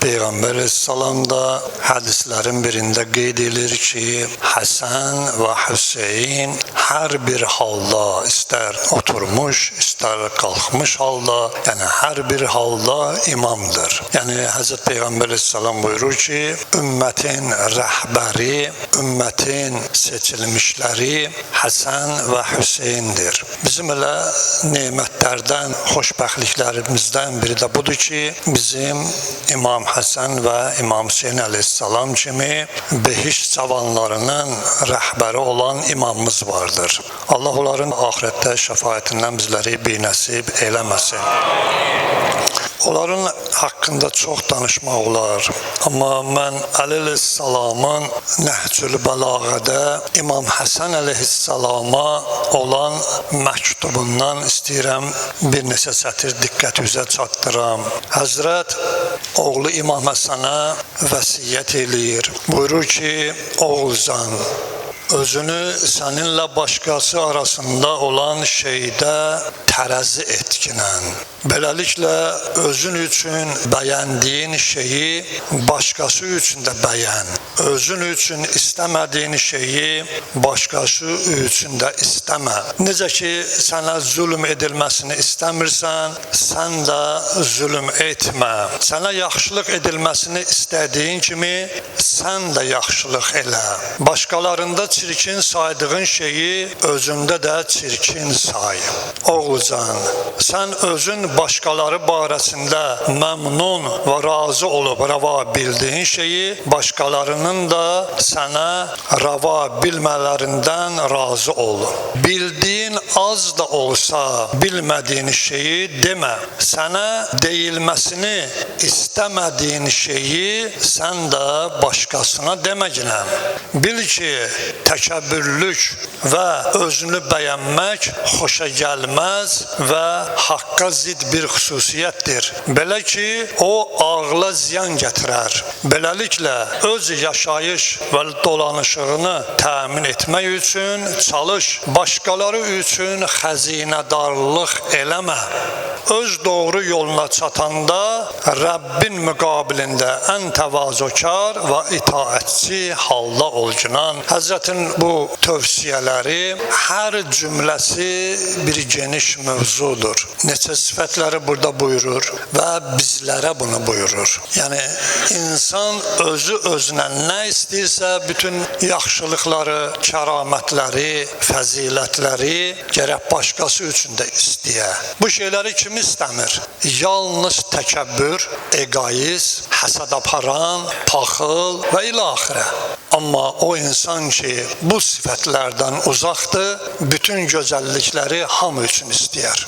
Peygamber Aleyhisselam'da hadislerin birinde qeyd edilir ki Hasan ve Hüseyin her bir halda ister oturmuş ister kalkmış halda yani her bir halda imamdır. Yani Hazreti Peygamber Aleyhisselam buyurur ki ümmetin rehberi, ümmetin seçilmişleri Hasan ve Hüseyin'dir. Bizim elə nimetlerden, hoşbəxtliklerimizden biri de budur ki bizim İmam Hasan ve İmam Hüseyin Aleyhisselam kimi behiş cavanlarının rəhbəri olan imamımız vardır. Allah onların ahirette şəfaətindən bizləri binəsib eləməsin. Onların hakkında çok danışmaq olar. Amma mən Əli Aleyhisselamın Nəhcül Bəlağədə İmam Hasan Aleyhisselama olan məktubundan istəyirəm bir neçə sətir diqqətinizə çatdıram. Həzrət oğlu İmam Hasana vəsiyyət eləyir. Buyurur ki, oğulcan, özünü seninle başkası arasında olan şeyde terezi etkinen. Beləliklə özün üçün bəyəndiyin şeyi başkası üçün də bəyən. Özün üçün istəmədiyin şeyi başkası üçün də istəmə. Necə ki sənə zulm edilməsini istəmirsən, sən də zulm etmə. Sənə yaxşılıq edilməsini istədiyin kimi sən də yaxşılıq elə. Başqalarında çirkin saydığın şeyi özündə də çirkin say. Oğulcan, sən özün başqaları barəsində məmnun və razı olub rava bildiyin şeyi başqalarının da sənə rava bilmələrindən razı ol. Bildiyin az da olsa bilmədiyin şeyi demə. Sənə deyilməsini istəmədiyin şeyi sən də başqasına deməyinə. Bil ki, təkəbbürlük və özünü bəyənmək xoşa gəlməz və haqqa zid bir xüsusiyyətdir. Belə ki, o ağla ziyan gətirər. Beləliklə, öz yaşayış və dolanışığını təmin etmək üçün çalış. Başqaları üçün xəzinədarlıq eləmə. Öz doğru yoluna çatanda Rəbbin müqabilində ən təvazökar və itaətçi halda ol günan. Həzrətin bu tövsiyələri hər cümləsi bir geniş mövzudur. Neçə sifətləri burada buyurur və bizlərə bunu buyurur. Yəni insan özü özünə nə istəyirsə bütün yaxşılıqları, kəramətləri, fəzilətləri gərək başqası üçün də istəyə. Bu şeyləri kim istəmir? Yalnız təkəbbür, egoist, həsəd aparan, paxıl və ilaxirə. Amma o insan ki bu sifətlərdən uzaqdır, bütün gözəllikləri hamı üçün istəyər.